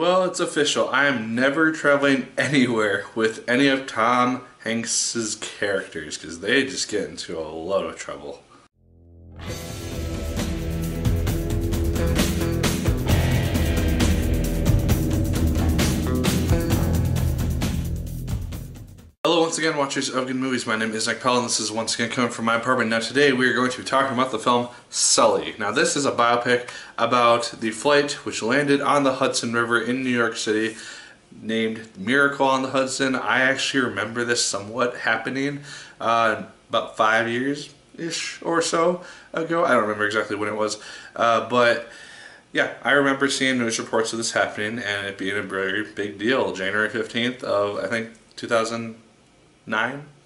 Well, it's official. I am never traveling anywhere with any of Tom Hanks's characters because they just get into a lot of trouble. Hello once again, watchers of good movies. My name is Nick Pell and this is once again coming from my apartment. Now today we are going to be talking about the film Sully. Now this is a biopic about the flight which landed on the Hudson River in New York City named Miracle on the Hudson. I actually remember this somewhat happening about 5 years-ish or so ago. I don't remember exactly when it was, but yeah, I remember seeing news reports of this happening and it being a very big deal. January 15th of, I think, 2009.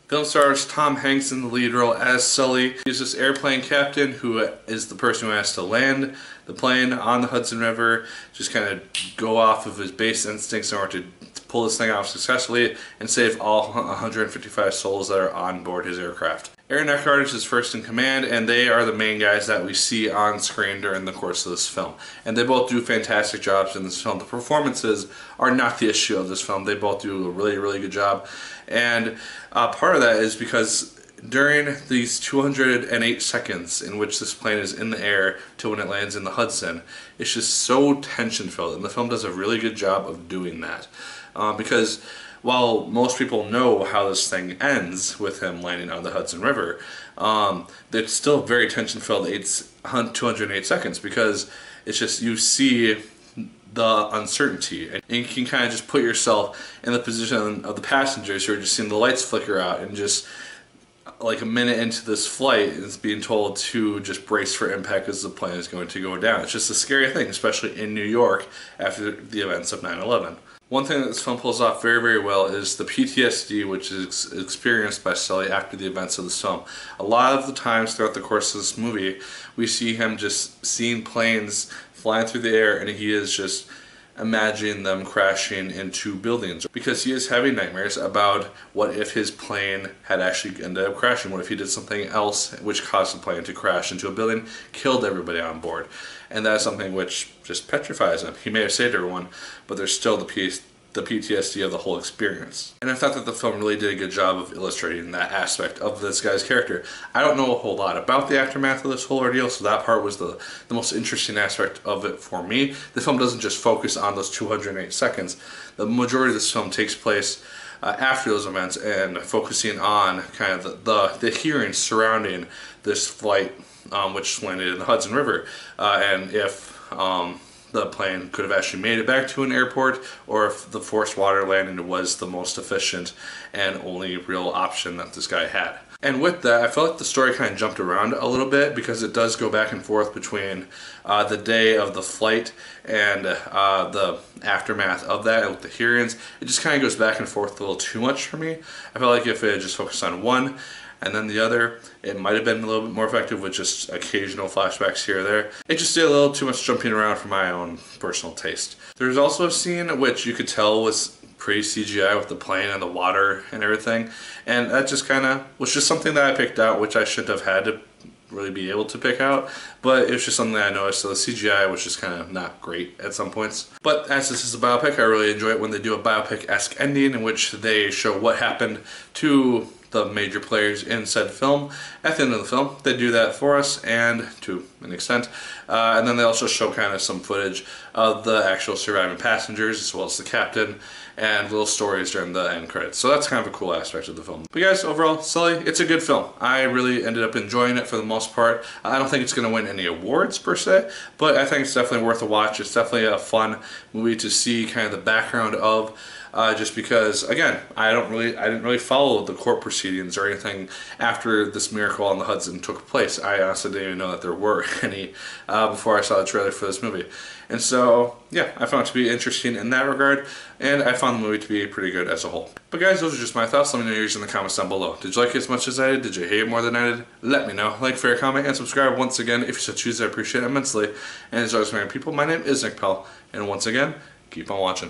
Film stars Tom Hanks in the lead role as Sully. He's this airplane captain who is the person who has to land the plane on the Hudson River, just kind of go off of his base instincts in order to pull this thing off successfully and save all 155 souls that are on board his aircraft. Aaron Eckhart is his first in command, and they are the main guys that we see on screen during the course of this film. And they both do fantastic jobs in this film. The performances are not the issue of this film. They both do a really, really good job. And part of that is because during these 208 seconds in which this plane is in the air to when it lands in the Hudson, it's just so tension-filled, and the film does a really good job of doing that. Because while most people know how this thing ends with him landing on the Hudson River, it's still very tension-filled 208 seconds because it's just, you see the uncertainty and you can kind of just put yourself in the position of the passengers who are just seeing the lights flicker out and just like a minute into this flight is being told to just brace for impact as the plane is going to go down. It's just a scary thing, especially in New York after the events of 9/11. One thing that this film pulls off very, very well is the PTSD which is experienced by Sully after the events of this film. A lot of the times throughout the course of this movie, we see him just seeing planes flying through the air and he is just imagining them crashing into buildings because he is having nightmares about what if his plane had actually ended up crashing. What if he did something else which caused the plane to crash into a building, killed everybody on board. And that is something which just petrifies him. He may have saved everyone, but there's still the PTSD of the whole experience. And I thought that the film really did a good job of illustrating that aspect of this guy's character. I don't know a whole lot about the aftermath of this whole ordeal, so that part was the most interesting aspect of it for me. The film doesn't just focus on those 208 seconds. The majority of this film takes place after those events and focusing on kind of the hearings surrounding this flight which landed in the Hudson River, and if the plane could have actually made it back to an airport, or if the forced water landing was the most efficient and only real option that this guy had. And with that, I felt like the story kind of jumped around a little bit because it does go back and forth between the day of the flight and the aftermath of that with the hearings. It just kind of goes back and forth a little too much for me. I felt like if it had just focused on one and then the other, it might have been a little bit more effective with just occasional flashbacks here or there. It just did a little too much jumping around for my own personal taste. There's also a scene which you could tell was pre-CGI with the plane and the water and everything, and that just kind of was just something that I picked out, which I shouldn't have had to really be able to pick out, but it was just something that I noticed. So the CGI was just kind of not great at some points. But as this is a biopic, I really enjoy it when they do a biopic-esque ending in which they show what happened to the major players in said film at the end of the film. They do that for us, and to an extent, and then they also show kind of some footage of the actual surviving passengers as well as the captain and little stories during the end credits. So that's kind of a cool aspect of the film. But guys, overall, Sully, it's a good film. I really ended up enjoying it for the most part. I don't think it's going to win any awards per se, but I think it's definitely worth a watch. It's definitely a fun movie to see kind of the background of, just because, again, I didn't really follow the court proceedings or anything after this Miracle on the Hudson took place. I honestly didn't even know that there were any before I saw the trailer for this movie. And so, yeah, I found it to be interesting in that regard, and I found the movie to be pretty good as a whole. But guys, those are just my thoughts. Let me know yours in the comments down below. Did you like it as much as I did? Did you hate it more than I did? Let me know. Like, favorite, comment, and subscribe once again if you so choose. I appreciate it immensely. And as always, people, my name is Nick Pell, and once again, keep on watching.